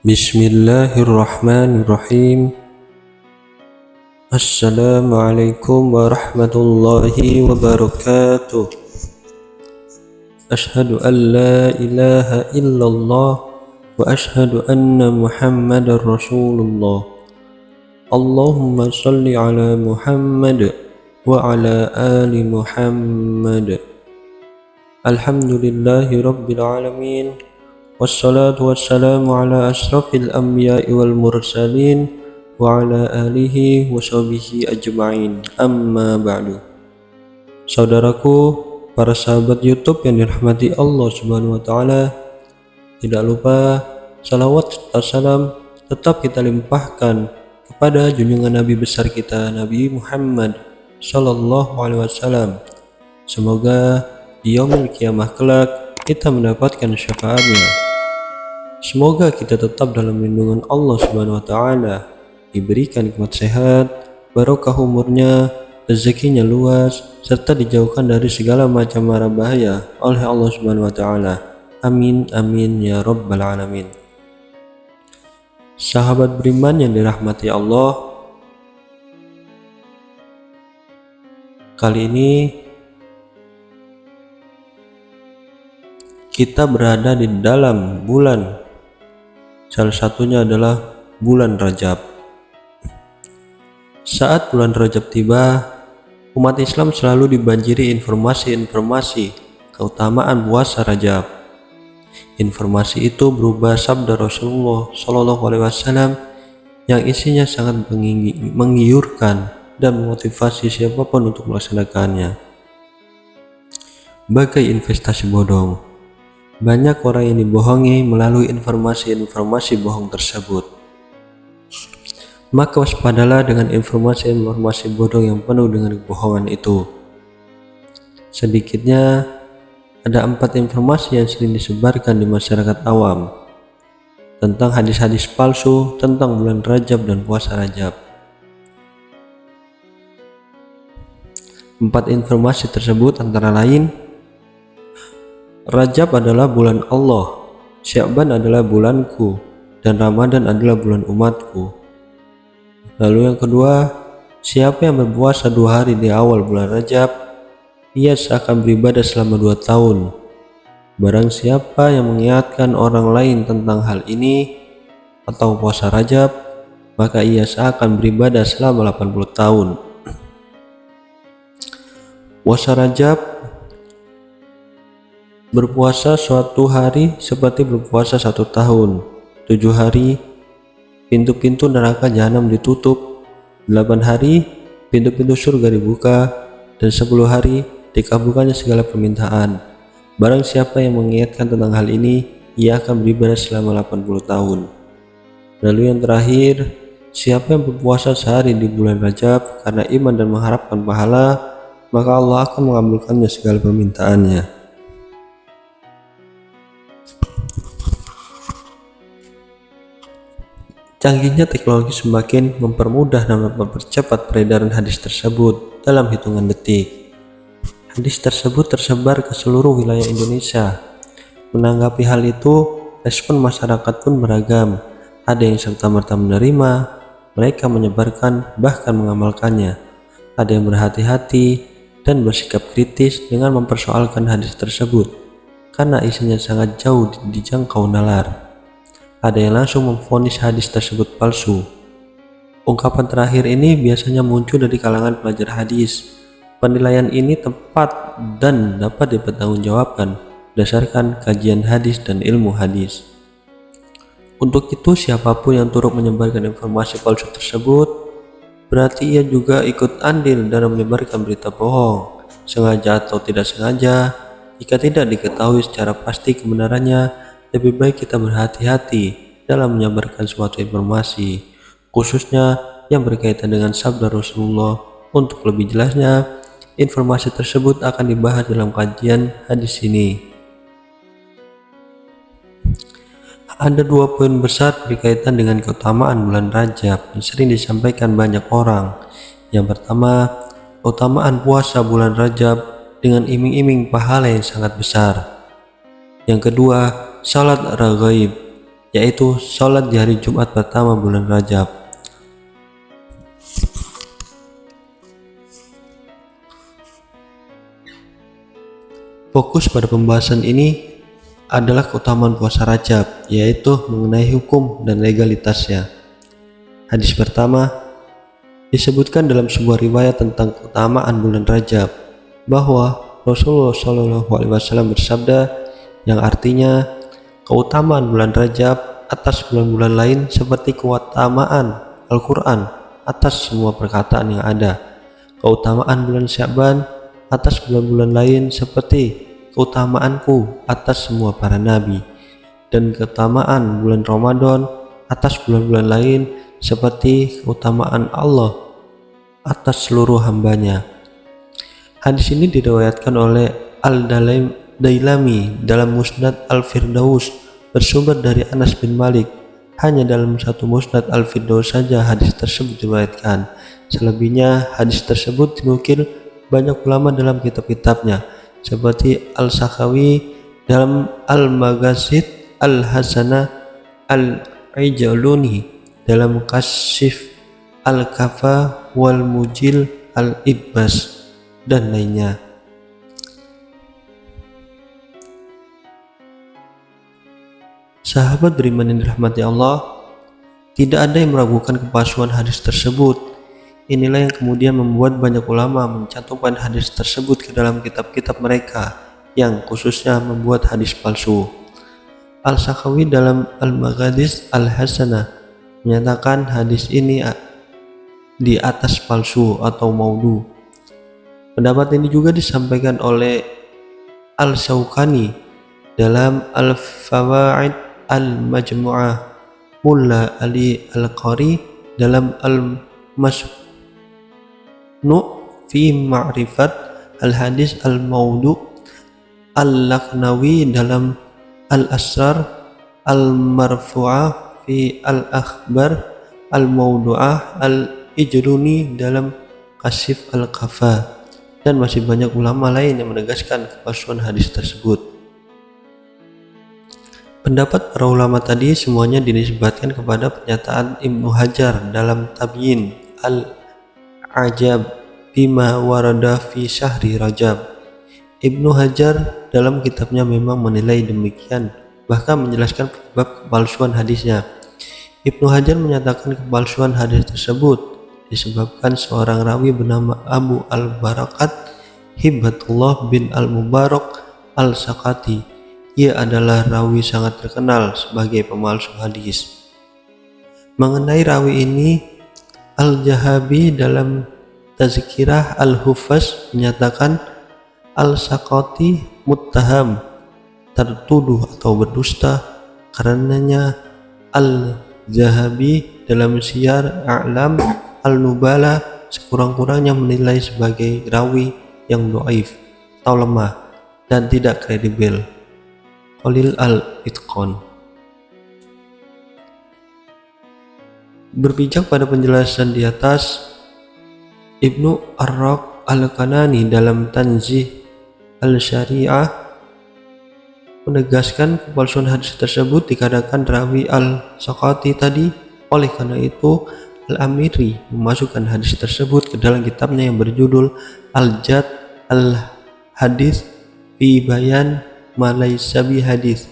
Bismillahirrahmanirrahim. Assalamualaikum warahmatullahi wabarakatuh. Ashhadu an la ilaha illallah wa ashhadu anna Muhammadar Rasulullah. Allahumma salli ala Muhammad wa ala ali Muhammad. Alhamdulillahi rabbil alamin. Wassalatu wassalamu ala asrafil anbiya'i wal mursalin wa ala alihi wa sahbihi ajma'in, amma ba'du. Saudaraku, para sahabat YouTube yang dirahmati Allah Subhanahu wa Ta'ala, tidak lupa salawat serta salam tetap kita limpahkan kepada junjungan Nabi besar kita, Nabi Muhammad Sallallahu Alaihi Wasallam. Semoga di yaumil kiamah kelak kita mendapatkan syafaatnya. Semoga kita tetap dalam lindungan Allah Subhanahu wa Ta'ala, diberikan nikmat sehat, barokah umurnya, rezekinya luas, serta dijauhkan dari segala macam mara bahaya oleh Allah Subhanahu wa Ta'ala. Amin amin ya rabbal alamin. Sahabat beriman yang dirahmati Allah, kali ini kita berada di dalam bulan, salah satunya adalah bulan Rajab. Saat bulan Rajab tiba, umat Islam selalu dibanjiri informasi-informasi keutamaan puasa Rajab. Informasi itu berupa sabda Rasulullah Shallallahu Alaihi Wasallam yang isinya sangat menggiurkan dan memotivasi siapapun untuk melaksanakannya. Bagai investasi bodong, banyak orang yang dibohongi melalui informasi-informasi bohong tersebut. Maka waspadalah dengan informasi-informasi bodong yang penuh dengan kebohongan itu. Sedikitnya ada 4 informasi yang sering disebarkan di masyarakat awam tentang hadis-hadis palsu tentang bulan Rajab dan puasa Rajab. 4 informasi tersebut antara lain: Rajab adalah bulan Allah, Sya'ban adalah bulanku, dan Ramadan adalah bulan umatku. Lalu yang kedua, siapa yang berpuasa 2 hari di awal bulan Rajab, ia seakan beribadah selama 2 tahun. Barang siapa yang mengingatkan orang lain tentang hal ini atau puasa Rajab, maka ia seakan beribadah selama 80 tahun. Puasa Rajab, berpuasa suatu hari seperti berpuasa 1 tahun. 7 hari pintu-pintu neraka jahanam ditutup, 8 hari pintu-pintu surga dibuka, dan 10 hari dikabulkannya segala permintaan. Barang siapa yang mengingatkan tentang hal ini, ia akan beribadah selama 80 tahun. Lalu yang terakhir, siapa yang berpuasa sehari di bulan Rajab karena iman dan mengharapkan pahala, maka Allah akan mengabulkannya segala permintaannya. Canggihnya teknologi semakin mempermudah dan mempercepat peredaran hadis tersebut dalam hitungan detik. Hadis tersebut tersebar ke seluruh wilayah Indonesia. Menanggapi hal itu, respon masyarakat pun beragam. Ada yang serta-merta menerima, mereka menyebarkan bahkan mengamalkannya. Ada yang berhati-hati dan bersikap kritis dengan mempersoalkan hadis tersebut karena isinya sangat jauh dijangkau nalar. Ada yang langsung memvonis hadis tersebut palsu. Ungkapan terakhir ini biasanya muncul dari kalangan pelajar hadis. Penilaian ini tepat dan dapat dipertanggungjawabkan berdasarkan kajian hadis dan ilmu hadis. Untuk itu, siapapun yang turut menyebarkan informasi palsu tersebut, berarti ia juga ikut andil dalam menyebarkan berita bohong, sengaja atau tidak sengaja. Jika tidak diketahui secara pasti kebenarannya, lebih baik kita berhati-hati dalam menyebarkan suatu informasi, khususnya yang berkaitan dengan sabda Rasulullah. Untuk lebih jelasnya, informasi tersebut akan dibahas dalam kajian hadis ini. Ada 2 poin besar berkaitan dengan keutamaan bulan Rajab yang sering disampaikan banyak orang. Yang pertama, keutamaan puasa bulan Rajab dengan iming-iming pahala yang sangat besar. Yang kedua, salat raghaib. yaitu sholat di hari Jumat pertama bulan Rajab. Fokus pada pembahasan ini adalah keutamaan puasa Rajab, yaitu mengenai hukum dan legalitasnya. Hadis pertama disebutkan dalam sebuah riwayat tentang keutamaan bulan Rajab bahwa Rasulullah SAW bersabda, yang artinya keutamaan bulan Rajab atas bulan-bulan lain seperti keutamaan Al-Quran atas semua perkataan yang ada, keutamaan bulan Sya'ban atas bulan-bulan lain seperti keutamaanku atas semua para nabi, dan keutamaan bulan Ramadan atas bulan-bulan lain seperti keutamaan Allah atas seluruh hambanya. Hadis ini diriwayatkan oleh Al-Dailami dalam Musnad Al-Firdaus bersumber dari Anas bin Malik. Hanya dalam satu Musnad Al-Firdaus saja hadis tersebut diriwayatkan. Selebihnya hadis tersebut dinukil banyak ulama dalam kitab-kitabnya seperti Al-Sakhawi dalam Al-Maghazid, Al-Hasanah, Al-Ijluni dalam Kasyif Al-Kafa wal Mujil Al-Ibbas dan lainnya. Sahabat beriman yang dirahmati Allah, tidak ada yang meragukan kepalsuan hadis tersebut. Inilah yang kemudian membuat banyak ulama mencantumkan hadis tersebut ke dalam kitab-kitab mereka yang khususnya membuat hadis palsu. Al-Sakhawi dalam Al-Maghazis Al-Hasanah menyatakan hadis ini di atas palsu atau maudhu. Pendapat ini juga disampaikan oleh Al-Shawkani dalam Al-Fawaid Al-Majmu'ah, Mulla Ali Al-Qari dalam Al-Masnu' fi Ma'rifat Al-Hadis Al-Maudhu', Al-Laknawi dalam Al-Asrar, Al-Marfu'ah fi Al-Akhbar Al-Mawdu'ah, Al-Ijruni dalam Kasyif Al-Kafa, dan masih banyak ulama lain yang menegaskan kepalsuan hadis tersebut. Pendapat para ulama tadi semuanya dinisbatkan kepada pernyataan Ibnu Hajar dalam Tabyin Al-Ajab bima warada fi syahri Rajab. Ibnu Hajar dalam kitabnya memang menilai demikian, bahkan menjelaskan penyebab kepalsuan hadisnya. Ibnu Hajar menyatakan kepalsuan hadis tersebut disebabkan seorang rawi bernama Abu Al-Barakat Hibatullah bin Al-Mubarak Al-Sakati. Ia adalah rawi sangat terkenal sebagai pemalsu hadis. Mengenai rawi ini, Al-Jahabi dalam Tazkirah Al-Hufaz menyatakan Al-Sakati muttaham, tertuduh atau berdusta. Karenanya Al-Jahabi dalam Siyar A'lam Al-Nubala sekurang-kurangnya menilai sebagai rawi yang dhaif atau lemah dan tidak kredibel. Qalil Al-Itqan. Berpijak pada penjelasan di atas, Ibnu Arraq Al-Kanani dalam Tanzih Al-Syari'ah menegaskan kepalsuan hadis tersebut dikarenakan rawi Al-Sakati tadi. Oleh karena itu Al-Amiri memasukkan hadis tersebut ke dalam kitabnya yang berjudul Al-Jad Al-Hadis fi Bayan ma laysa bi hadis.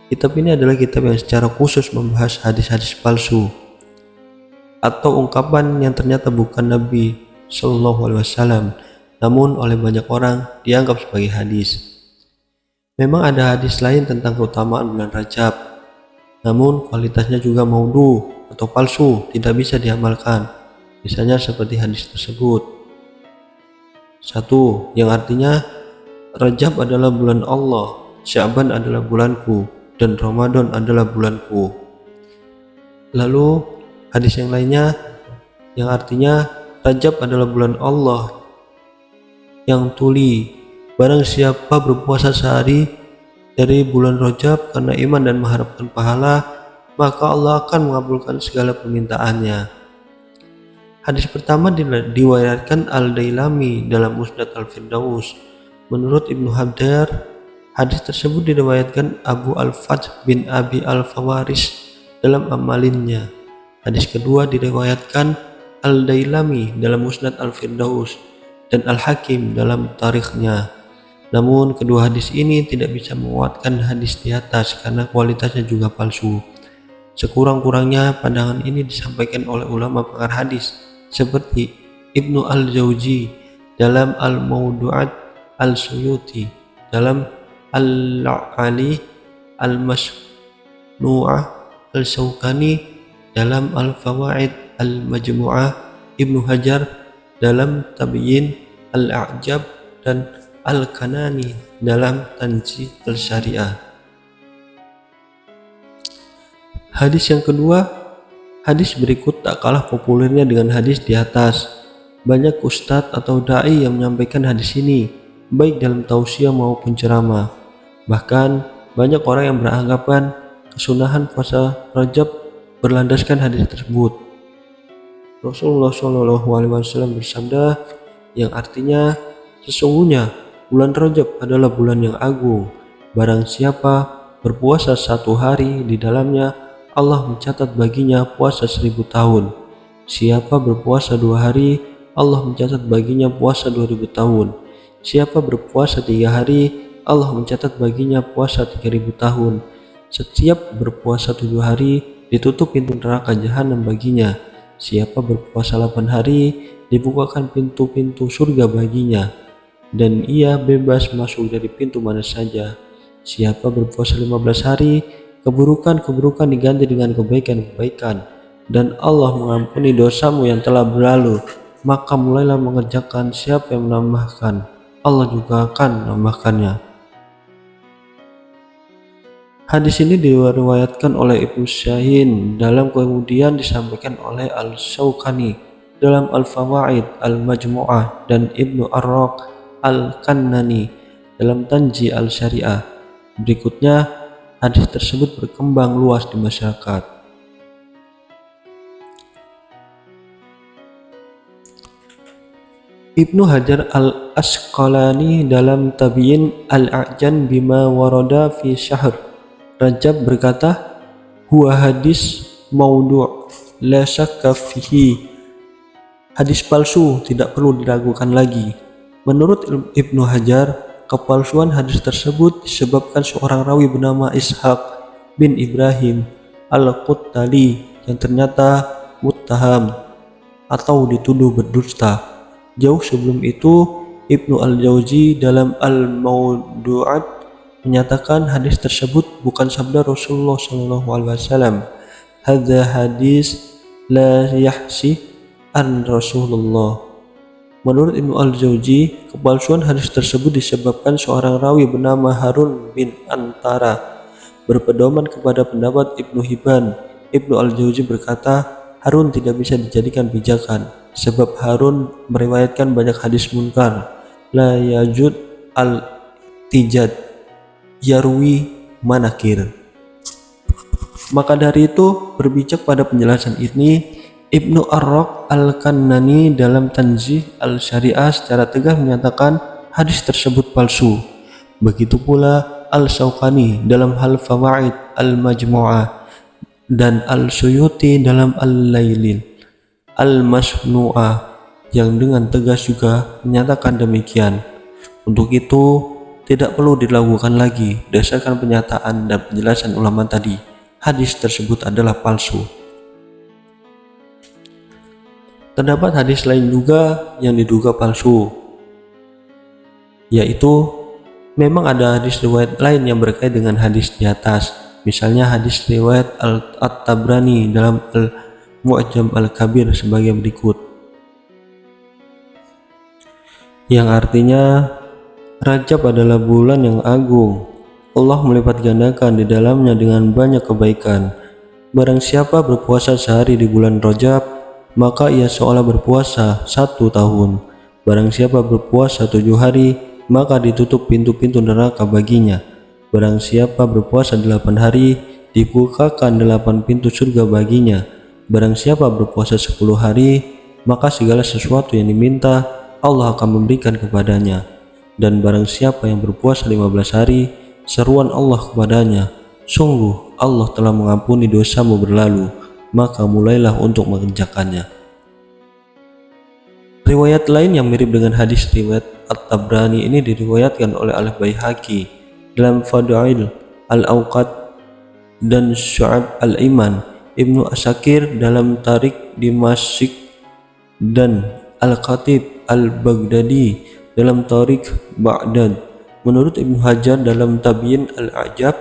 Kitab ini adalah kitab yang secara khusus membahas hadis-hadis palsu atau ungkapan yang ternyata bukan Nabi Shallallahu Alaihi Wasallam, namun oleh banyak orang dianggap sebagai hadis. Memang ada hadis lain tentang keutamaan bulan Rajab, namun kualitasnya juga maudhu atau palsu, tidak bisa diamalkan. Misalnya seperti hadis tersebut. 1. Yang artinya Rajab adalah bulan Allah, Sya'ban adalah bulanku, dan Ramadan adalah bulanku. Lalu hadis yang lainnya yang artinya Rajab adalah bulan Allah yang tuli. Barang siapa berpuasa sehari dari bulan Rajab karena iman dan mengharapkan pahala, maka Allah akan mengabulkan segala permintaannya. Hadis pertama diriwayatkan Al-Dailami dalam Musnad Al-Firdaus. Menurut Ibnu Habdar, hadis tersebut diriwayatkan Abu Al-Fath bin Abi Al-Fawaris dalam amalinnya. Hadis kedua diriwayatkan Al-Dailami dalam Musnad Al-Firdaus dan Al-Hakim dalam tarikhnya. Namun kedua hadis ini tidak bisa menguatkan hadis di atas karena kualitasnya juga palsu. Sekurang-kurangnya pandangan ini disampaikan oleh ulama pakar hadis seperti Ibnu Al-Jauzi dalam Al-Mawdu'at, Al-Suyuti dalam Al-Ali Al-Masnu'ah, Al-Shawkani dalam Al-Fawaid Al-Majmu'ah, Ibnu Hajar dalam Tabyin Al-A'jab dan Al-Kanani dalam Tanji Al-Syariah. Hadis yang kedua, hadis berikut tak kalah populernya dengan hadis di atas. Banyak ustadz atau da'i yang menyampaikan hadis ini, baik dalam tausiah maupun ceramah. Bahkan banyak orang yang beranggapan kesunahan puasa Rajab berlandaskan hadis tersebut. Rasulullah SAW bersabda, yang artinya, sesungguhnya bulan Rajab adalah bulan yang agung. Barang siapa berpuasa 1 hari di dalamnya, Allah mencatat baginya puasa 1000 tahun. Siapa berpuasa 2 hari, Allah mencatat baginya puasa 2000 tahun. Siapa berpuasa 3 hari, Allah mencatat baginya puasa 3000 tahun. Setiap berpuasa 7 hari, ditutup pintu neraka jahanam baginya. Siapa berpuasa 8 hari, dibukakan pintu-pintu surga baginya, dan ia bebas masuk dari pintu mana saja. Siapa berpuasa 15 hari, keburukan-keburukan diganti dengan kebaikan-kebaikan, dan Allah mengampuni dosamu yang telah berlalu. Maka mulailah mengerjakan, siapa yang menambahkan, Allah juga akan menambahkannya. Hadis ini diriwayatkan oleh Ibnu Syahin dalam, kemudian disampaikan oleh Al-Shawkani dalam Al-Fawaid Al-Majmu'ah dan Ibnu Arraq Al-Kannani dalam Tanji Al-Syariah. Berikutnya, hadis tersebut berkembang luas di masyarakat. Ibnu Hajar Al-Asqalani dalam Tabyin Al-A'jan bima warada fi syahr Rajab berkata, huwa hadis maudhu' la syakka fihi. Hadis palsu, tidak perlu diragukan lagi. Menurut Ibnu Hajar, kepalsuan hadis tersebut disebabkan seorang rawi bernama Ishaq bin Ibrahim Al-Quttali yang ternyata muttaham atau dituduh berdusta. Jauh sebelum itu, Ibnu Al-Jauzi dalam Al-Mawdu'at menyatakan hadis tersebut bukan sabda Rasulullah SAW. Hadza hadis la yahsi an Rasulullah. Menurut Ibnu Al-Jauzi, kepalsuan hadis tersebut disebabkan seorang rawi bernama Harun bin Antara. Berpedoman kepada pendapat Ibnu Hibban, Ibnu Al-Jauzi berkata, Harun tidak bisa dijadikan pijakan, sebab Harun meriwayatkan banyak hadis munkar. La yajud al-tijad yarwi manakir. Maka dari itu, berbijak pada penjelasan ini, Ibnu Arraq Al-Kannani dalam Tanzih Al-Syariah secara tegas menyatakan hadis tersebut palsu. Begitu pula Al-Shawkani dalam Al-Fawaid Al-Majmu'ah dan Al-Suyuti dalam Al-Lailil Al-Masnu'ah yang dengan tegas juga menyatakan demikian. Untuk itu, tidak perlu dilakukan lagi. Berdasarkan penyataan dan penjelasan ulama tadi, hadis tersebut adalah palsu. Terdapat hadis lain juga yang diduga palsu, yaitu memang ada hadis riwayat lain yang berkait dengan hadis di atas. Misalnya hadis riwayat At-Tabrani dalam Al-Mu'jam Al-Kabir sebagai berikut, yang artinya Rajab adalah bulan yang agung. Allah melipat gandakan di dalamnya dengan banyak kebaikan. Barang siapa berpuasa sehari di bulan Rajab, maka ia seolah berpuasa 1 tahun. Barang siapa berpuasa 7 hari, maka ditutup pintu-pintu neraka baginya. Barang siapa berpuasa 8 hari, dibukakan 8 pintu surga baginya. Barang siapa berpuasa 10 hari, maka segala sesuatu yang diminta Allah akan memberikan kepadanya. Dan barang siapa yang berpuasa 15 hari, seruan Allah kepadanya, Sungguh Allah telah mengampuni dosamu berlalu, maka mulailah untuk mengerjakannya. Riwayat lain yang mirip dengan hadis riwayat At-Tabrani ini diriwayatkan oleh Al-Baihaqi dalam Fadail Al-Awqat dan Syu'ab Al-Iman, Ibnu Asakir dalam Tarik Dimashq dan Al-Khatib Al-Baghdadi dalam Tarik Baghdad. Menurut Ibnu Hajar dalam Tabyin Al-A'jab,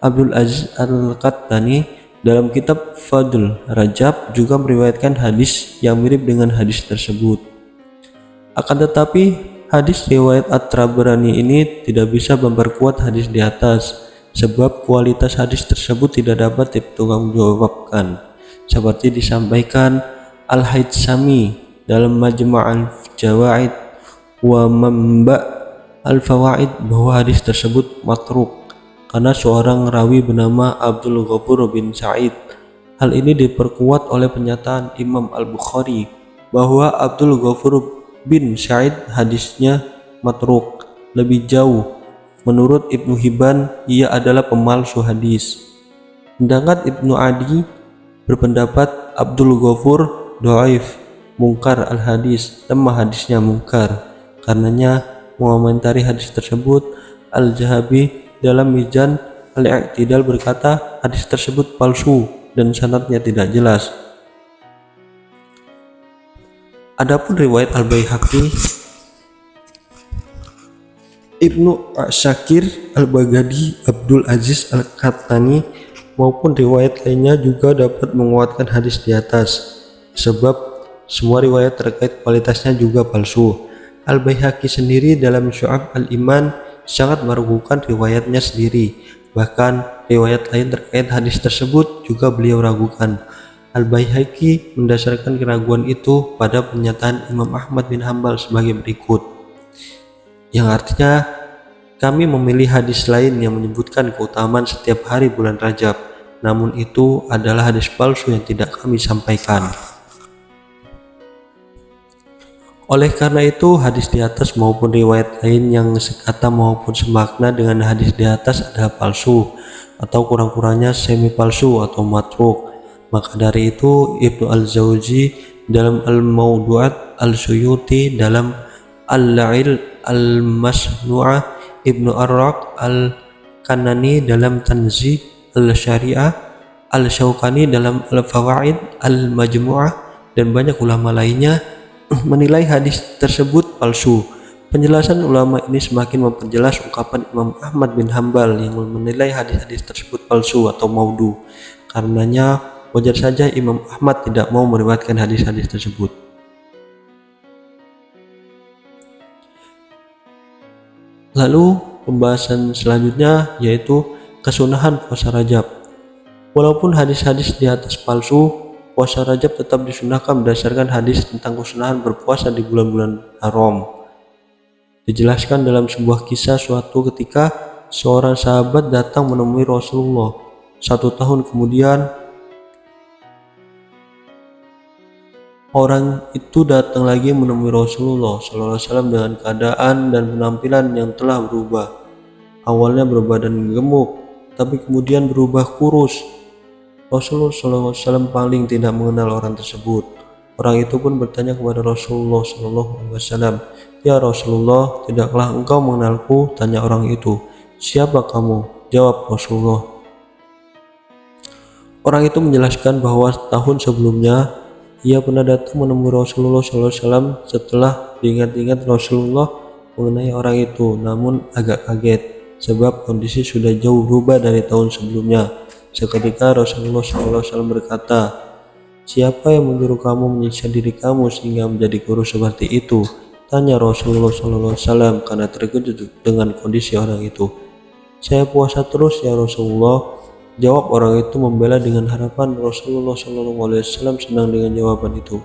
Abdul Aziz Al-Qattani dalam kitab Fadl Rajab juga meriwayatkan hadis yang mirip dengan hadis tersebut. Akan tetapi, hadis riwayat At-Tabrani ini tidak bisa memperkuat hadis di atas, sebab kualitas hadis tersebut tidak dapat dipertanggungjawabkan, seperti disampaikan Al-Haythami dalam Majma' Al-Jawaid wa Manba' Al-Fawaid bahwa hadis tersebut matruk karena seorang rawi bernama Abdul Ghafur bin Sa'id. Hal ini diperkuat oleh pernyataan Imam Al-Bukhari bahwa Abdul Ghafur bin Sa'id hadisnya matruk. Lebih jauh, menurut Ibnu Hibban, ia adalah pemalsu hadis. Sedangkan Ibnu Adi berpendapat Abdul Ghafur dhaif, mungkar al-hadis, lemah hadisnya mungkar. Karenanya mengomentari hadis tersebut, Al-Zahabi dalam Mizan Al-I'tidal berkata hadis tersebut palsu dan sanadnya tidak jelas. Adapun riwayat Al-Baihaqi, Ibnu Asakir, Al-Baghdadi, Abdul Aziz Al-Qattani maupun riwayat lainnya juga dapat menguatkan hadis di atas, sebab semua riwayat terkait kualitasnya juga palsu. Al-Baihaqi sendiri dalam Syu'ab Al-Iman sangat meragukan riwayatnya sendiri. Bahkan riwayat lain terkait hadis tersebut juga beliau ragukan. Al-Baihaqi mendasarkan keraguan itu pada pernyataan Imam Ahmad bin Hanbal sebagai berikut, yang artinya, kami memilih hadis lain yang menyebutkan keutamaan setiap hari bulan Rajab, namun itu adalah hadis palsu yang tidak kami sampaikan. Oleh karena itu, hadis di atas maupun riwayat lain yang sekata maupun semakna dengan hadis di atas adalah palsu, atau kurang-kurangnya semi palsu atau matruk. Maka dari itu, Ibnu Al-Jauzi dalam Al-Mawdu'at, Al-Suyuti dalam Al-La'il Al-Masnu'ah, Ibnu Arraq Al-Kanani dalam Tanzih Al-Syari'ah, Al-Syaukani dalam Al-Fawaid Al-Majmu'ah, dan banyak ulama lainnya menilai hadis tersebut palsu. Penjelasan ulama ini semakin memperjelas ungkapan Imam Ahmad bin Hanbal yang menilai hadis-hadis tersebut palsu atau maudhu. Karenanya wajar saja Imam Ahmad tidak mau meriwayatkan hadis-hadis tersebut. Lalu pembahasan selanjutnya yaitu kesunahan puasa Rajab. Walaupun hadis-hadis di atas palsu, puasa Rajab tetap disunahkan berdasarkan hadis tentang kesunahan berpuasa di bulan-bulan haram. Dijelaskan dalam sebuah kisah suatu ketika seorang sahabat datang menemui Rasulullah. 1 tahun kemudian orang itu datang lagi menemui Rasulullah SAW dengan keadaan dan penampilan yang telah berubah. Awalnya berbadan gemuk, tapi kemudian berubah kurus. Rasulullah SAW paling tidak mengenal orang tersebut. Orang itu pun bertanya kepada Rasulullah SAW, "Ya Rasulullah, tidaklah engkau mengenalku?" Tanya orang itu. "Siapa kamu?" Jawab Rasulullah. Orang itu menjelaskan bahwa tahun sebelumnya ia pernah datang menemui Rasulullah SAW. Setelah diingat-ingat Rasulullah mengenai orang itu, namun agak kaget sebab kondisi sudah jauh berubah dari tahun sebelumnya. Seketika Rasulullah SAW berkata, "Siapa yang menyuruh kamu menyiksa diri kamu sehingga menjadi kurus seperti itu?" Tanya Rasulullah SAW karena terkejut dengan kondisi orang itu. "Saya puasa terus ya Rasulullah," jawab orang itu membela dengan harapan Rasulullah SAW senang dengan jawaban itu.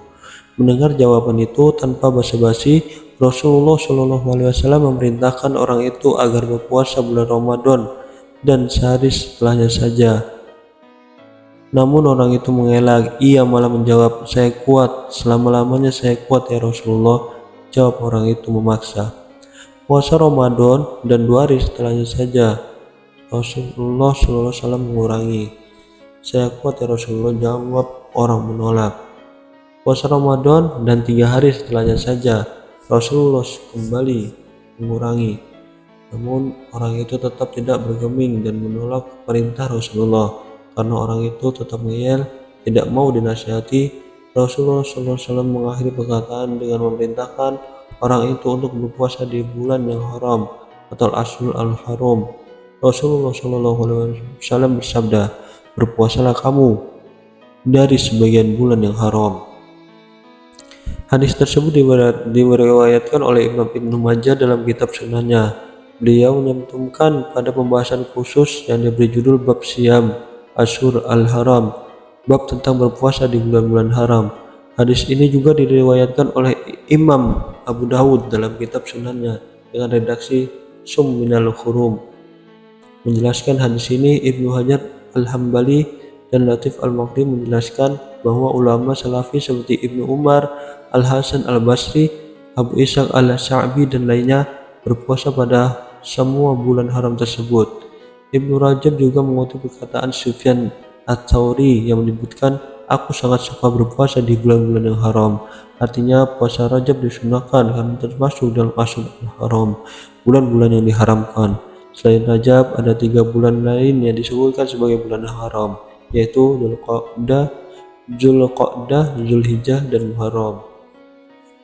Mendengar jawaban itu tanpa basa-basi, Rasulullah SAW memerintahkan orang itu agar berpuasa bulan Ramadan dan sehari setelahnya saja. Namun orang itu mengelak, ia malah menjawab, "Saya kuat, selama-lamanya saya kuat ya Rasulullah," jawab orang itu memaksa. "Puasa Ramadan dan 2 hari setelahnya saja," Rasulullah SAW mengurangi. Saya kuat ya Rasulullah, jawab orang menolak. Puasa Ramadan dan 3 hari setelahnya saja Rasulullah kembali mengurangi. Namun orang itu tetap tidak bergeming dan menolak perintah Rasulullah. Karena orang itu tetap ngeyel, tidak mau dinasihati, Rasulullah SAW mengakhiri perkataan dengan memerintahkan orang itu untuk berpuasa di bulan yang haram atau Ashhurul Haram. Rasulullah SAW bersabda, berpuasalah kamu dari sebagian bulan yang haram. Hadis tersebut diriwayatkan oleh Imam Ibnu Majah dalam kitab Sunannya. Beliau menyantumkan pada pembahasan khusus yang diberi judul Bab Siyam Ashhur al-Haram, bab tentang berpuasa di bulan-bulan haram. Hadis ini juga diriwayatkan oleh Imam Abu Dawud dalam kitab Sunannya dengan redaksi Sum minal Hurum. Menjelaskan hadis ini, Ibnu Hajar Al-Hambali dan Latif Al-Maqri menjelaskan bahwa ulama salafi seperti Ibnu Umar, Al-Hasan Al-Basri, Abu Ishaq Al-Sha'bi dan lainnya berpuasa pada semua bulan haram tersebut. Ibnu Rajab juga mengutip perkataan Sufyan Ats-Tsauri yang menyebutkan, aku sangat suka berpuasa di bulan-bulan yang haram. Artinya puasa Rajab disunahkan karena termasuk dalam Ashhurul Haram, bulan-bulan yang diharamkan. Selain Rajab, ada 3 bulan lain yang disebutkan sebagai bulan haram, yaitu Dzulqa'dah, Zulhijjah, dan Muharram.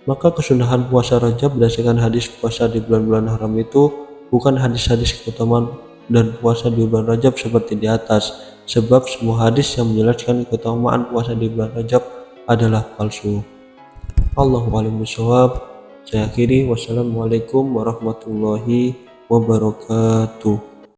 Maka kesunahan puasa Rajab berdasarkan hadis puasa di bulan-bulan haram itu bukan hadis-hadis keutamaan dan puasa di bulan Rajab seperti di atas, sebab semua hadis yang menjelaskan keutamaan puasa di bulan Rajab adalah palsu. Allahu a'lam bishawab. Saya akhiri, wassalamualaikum warahmatullahi wabarakatuh.